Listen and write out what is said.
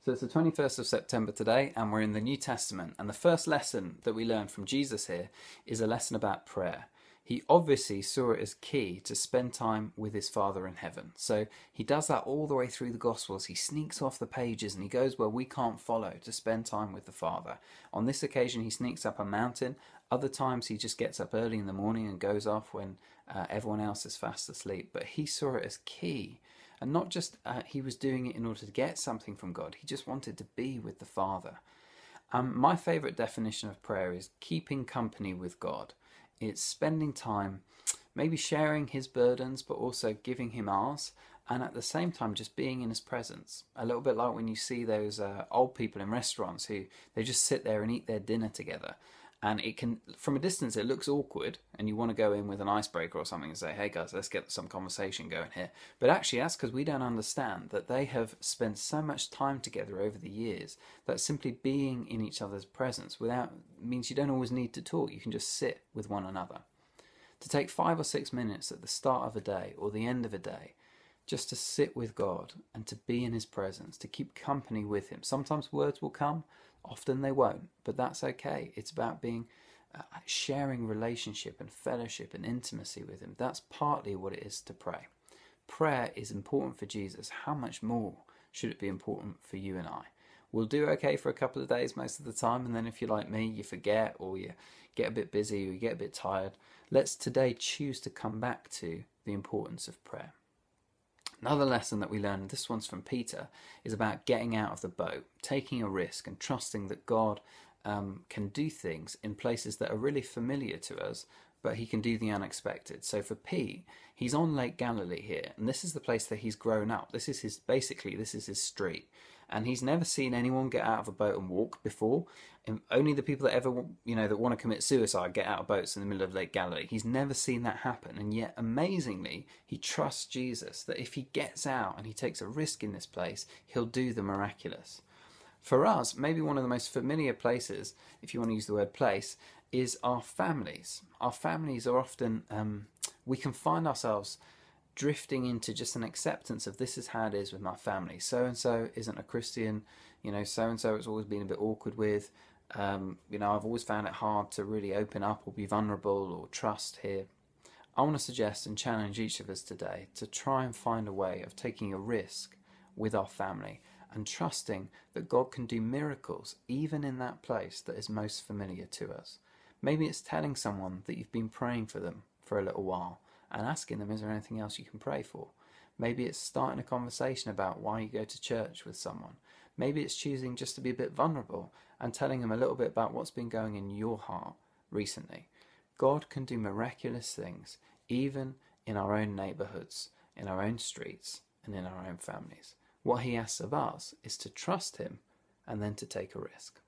So it's the 21st of September today, and we're in the New Testament. And the first lesson that we learn from Jesus here is a lesson about prayer. He obviously saw it as key to spend time with his Father in heaven. So he does that all the way through the Gospels. He sneaks off the pages and he goes where we can't follow to spend time with the Father. On this occasion, he sneaks up a mountain. Other times, he just gets up early in the morning and goes off when everyone else is fast asleep. But he saw it as key. And not just he was doing it in order to get something from God, he just wanted to be with the Father. My favourite definition of prayer is keeping company with God. It's spending time, maybe sharing his burdens, but also giving him ours, and at the same time just being in his presence. A little bit like when you see those old people in restaurants who they just sit there and eat their dinner together. And it can, from a distance, it looks awkward, and you want to go in with an icebreaker or something and say, hey guys, let's get some conversation going here. But actually, that's because we don't understand that they have spent so much time together over the years that simply being in each other's presence means you don't always need to talk. You can just sit with one another. To take 5 or 6 minutes at the start of a day or the end of a day, just to sit with God and to be in his presence, to keep company with him. Sometimes words will come, often they won't, but that's okay. It's about being sharing relationship and fellowship and intimacy with him. That's partly what it is to pray. Prayer is important for Jesus. How much more should it be important for you and I? We'll do okay for a couple of days most of the time, and then if you're like me, you forget, or you get a bit busy, or you get a bit tired. Let's today choose to come back to the importance of prayer. Another lesson that we learned, this one's from Peter, is about getting out of the boat, taking a risk and trusting that God can do things in places that are really familiar to us, but he can do the unexpected. So for Pete, he's on Lake Galilee here, and this is the place that he's grown up. This is his street. And he's never seen anyone get out of a boat and walk before. And only the people that ever, that want to commit suicide get out of boats in the middle of Lake Galilee. He's never seen that happen. And yet, amazingly, he trusts Jesus that if he gets out and he takes a risk in this place, he'll do the miraculous. For us, maybe one of the most familiar places, if you want to use the word place, is our families. Our families are often, we can find ourselves drifting into just an acceptance of this is how it is with my family. So-and-so isn't a Christian, so-and-so it's always been a bit awkward with. I've always found it hard to really open up or be vulnerable or trust here. I want to suggest and challenge each of us today to try and find a way of taking a risk with our family and trusting that God can do miracles even in that place that is most familiar to us. Maybe it's telling someone that you've been praying for them for a little while and asking them, is there anything else you can pray for? Maybe it's starting a conversation about why you go to church with someone. Maybe it's choosing just to be a bit vulnerable and telling them a little bit about what's been going in your heart recently. God can do miraculous things even in our own neighborhoods, in our own streets, and in our own families. What he asks of us is to trust him and then to take a risk.